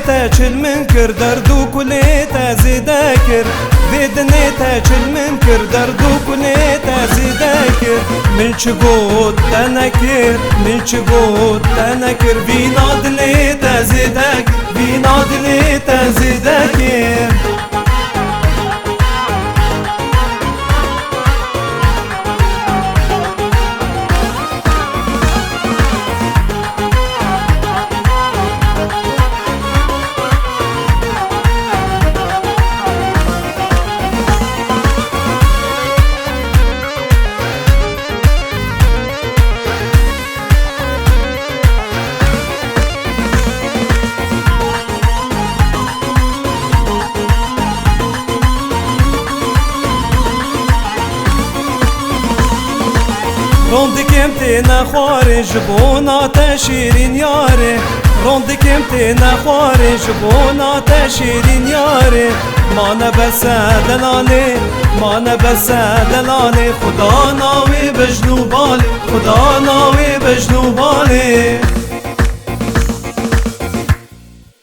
دنيتا چل من کر درد و کلیتا زیده کر وی دنیتا چل من کر درد و کلیتا زیده کر من چه گوت تنکر من چه گوت تنکر وی نادلیتا زیده کر وی نادلیتا زیده کر روندكم تينا خواري جبونا تشيرين ياري روندكم تينا خواري جبونا تشيرين ياري ما نبس دلالي ما نبس دلالي خدا ناوي بجنو بالي خدا ناوي بجنو بالي